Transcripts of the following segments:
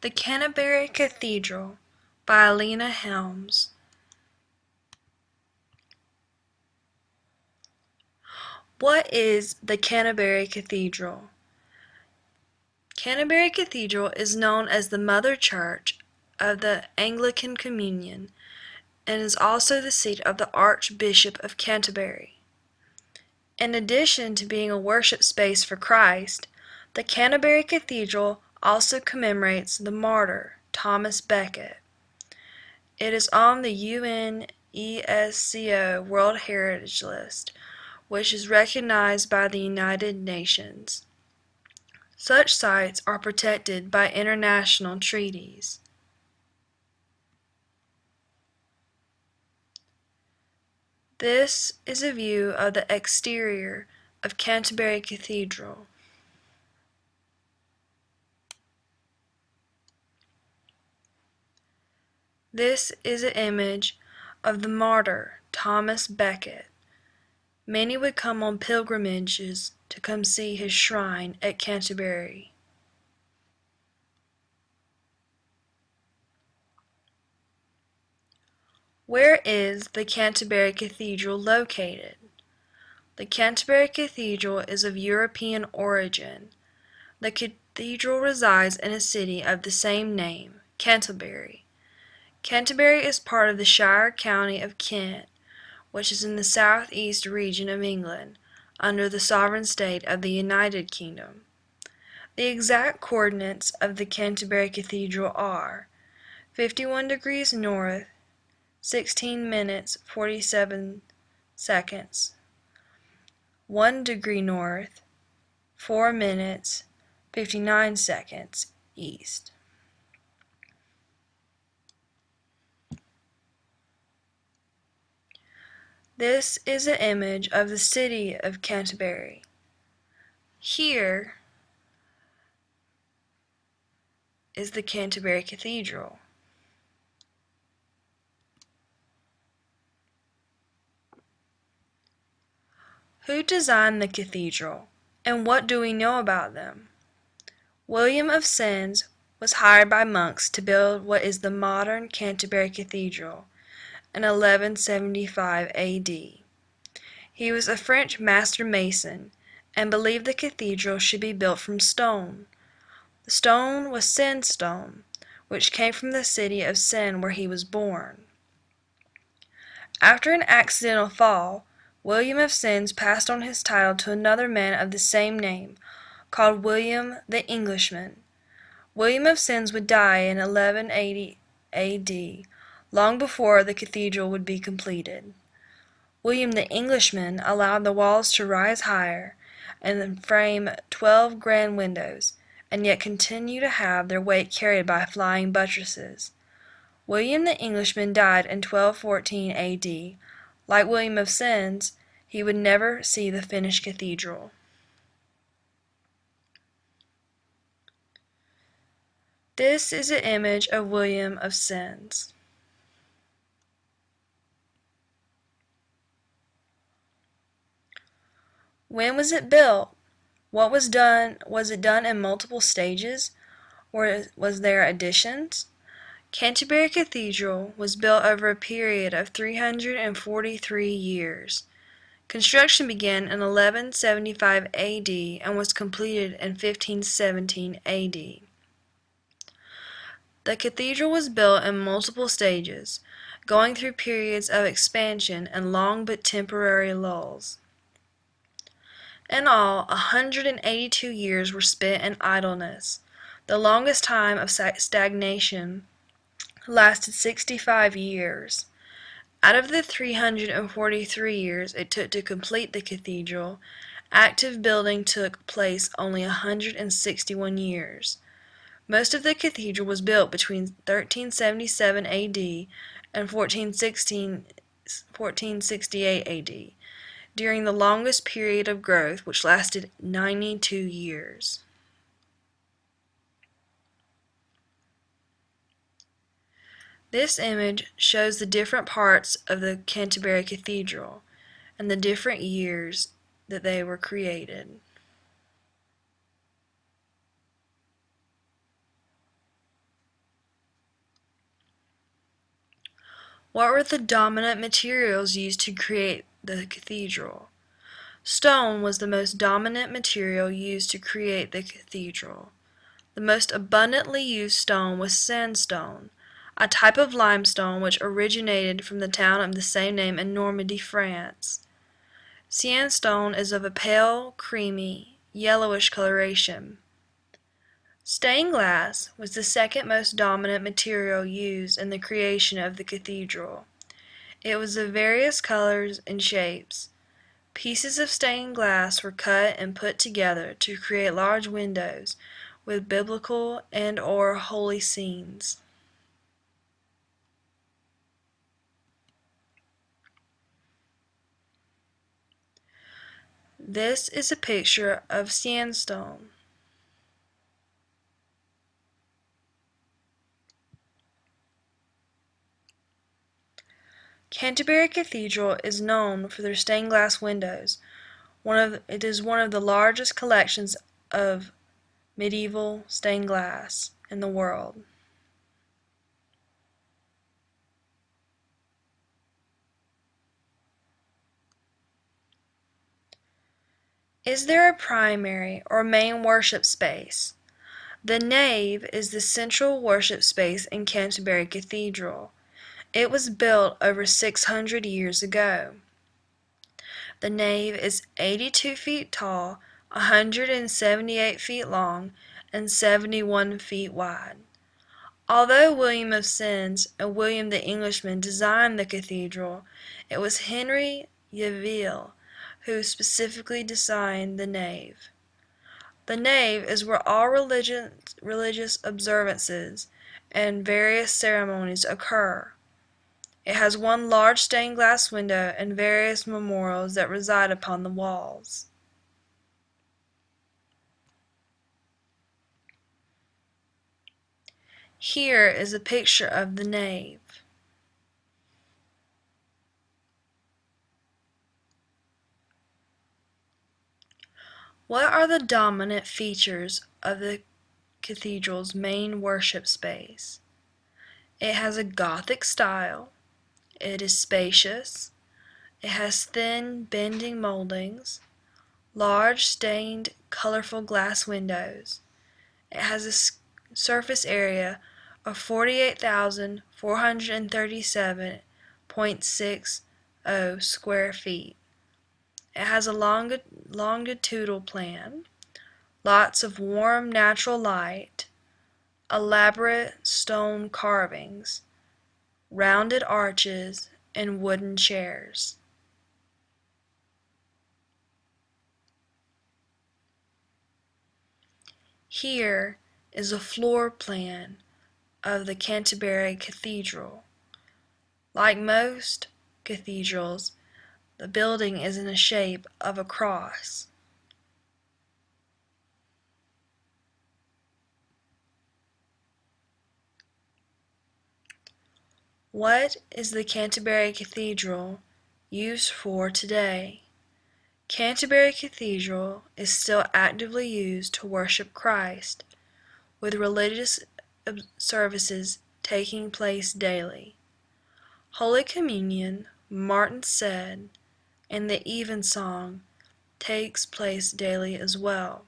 The Canterbury Cathedral by Alina Helms. What is the Canterbury Cathedral? Canterbury Cathedral is known as the Mother Church of the Anglican Communion and is also the seat of the Archbishop of Canterbury. In addition to being a worship space for Christ, the Canterbury Cathedral also commemorates the martyr Thomas Becket. It is on the UNESCO World Heritage List, which is recognized by the United Nations. Such sites are protected by international treaties. This is a view of the exterior of Canterbury Cathedral. This is an image of the martyr Thomas Becket. Many would come on pilgrimages to come see his shrine at Canterbury. Where is the Canterbury Cathedral located? The Canterbury Cathedral is of European origin. The cathedral resides in a city of the same name, Canterbury. Canterbury is part of the Shire County of Kent, which is in the southeast region of England, under the sovereign state of the United Kingdom. The exact coordinates of the Canterbury Cathedral are 51 degrees north, 16 minutes 47 seconds, 1 degree north, 4 minutes 59 seconds east. This is an image of the city of Canterbury. Here is the Canterbury Cathedral. Who designed the cathedral, and what do we know about them? William of Sens was hired by monks to build what is the modern Canterbury Cathedral in 1175 A.D. He was a French master mason and believed the cathedral should be built from stone. The stone was sandstone, which came from the city of Sens where he was born. After an accidental fall, William of Sens passed on his title to another man of the same name, called William the Englishman. William of Sens would die in 1180 A.D., long before the cathedral would be completed. William the Englishman allowed the walls to rise higher and frame 12 grand windows, and yet continue to have their weight carried by flying buttresses. William the Englishman died in 1214 A.D. Like William of Sens, he would never see the finished cathedral. This is an image of William of Sens. When was it built? What was done? Was it done in multiple stages, or was there additions? Canterbury Cathedral was built over a period of 343 years. Construction began in 1175 A.D. and was completed in 1517 A.D. The cathedral was built in multiple stages, going through periods of expansion and long but temporary lulls. In all, 182 years were spent in idleness. The longest time of stagnation lasted 65 years. Out of the 343 years it took to complete the cathedral, active building took place only 161 years. Most of the cathedral was built between 1377 A.D. and 1468 A.D., during the longest period of growth, which lasted 92 years. This image shows the different parts of the Canterbury Cathedral and the different years that they were created. What were the dominant materials used to create the cathedral? Stone was the most dominant material used to create the cathedral. The most abundantly used stone was sandstone, a type of limestone which originated from the town of the same name in Normandy, France. Sandstone is of a pale, creamy, yellowish coloration. Stained glass was the second most dominant material used in the creation of the cathedral. It was of various colors and shapes. Pieces of stained glass were cut and put together to create large windows with biblical and/or holy scenes. This is a picture of sandstone. Canterbury Cathedral is known for their stained glass windows. It is one of the largest collections of medieval stained glass in the world. Is there a primary or main worship space? The nave is the central worship space in Canterbury Cathedral. It was built over 600 years ago. The nave is 82 feet tall, 178 feet long, and 71 feet wide. Although William of Sens and William the Englishman designed the cathedral, it was Henry Yeville who specifically designed the nave. The nave is where all religious observances and various ceremonies occur. It has one large stained glass window and various memorials that reside upon the walls. Here is a picture of the nave. What are the dominant features of the cathedral's main worship space? It has a Gothic style. It is spacious. It has thin, bending moldings, large, stained, colorful glass windows. It has a surface area of 48,437.60 square feet. It has a longitudinal plan, lots of warm natural light, elaborate stone carvings, rounded arches, and wooden chairs. Here is a floor plan of the Canterbury Cathedral. Like most cathedrals, the building is in the shape of a cross. What is the Canterbury Cathedral used for today? Canterbury Cathedral is still actively used to worship Christ, with religious services taking place daily. Holy Communion, Martin said, and the Evensong takes place daily as well.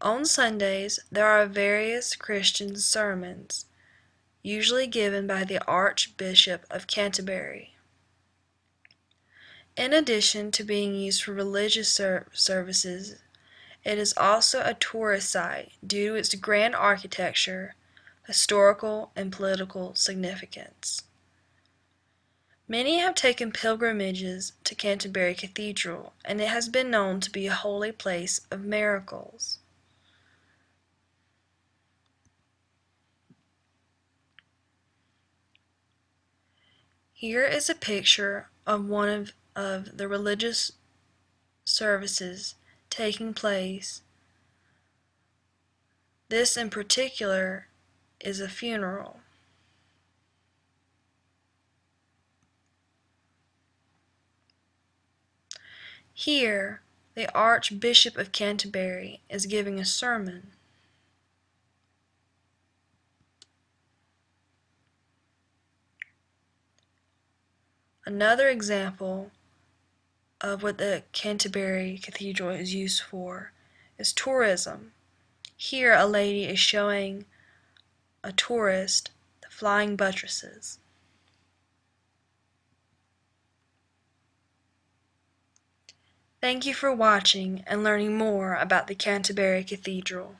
On Sundays, there are various Christian sermons, usually given by the Archbishop of Canterbury. In addition to being used for religious services, it is also a tourist site due to its grand architecture, historical, and political significance. Many have taken pilgrimages to Canterbury Cathedral, and it has been known to be a holy place of miracles. Here is a picture of one of the religious services taking place. This in particular is a funeral. Here, the Archbishop of Canterbury is giving a sermon. Another example of what the Canterbury Cathedral is used for is tourism. Here a lady is showing a tourist the flying buttresses. Thank you for watching and learning more about the Canterbury Cathedral.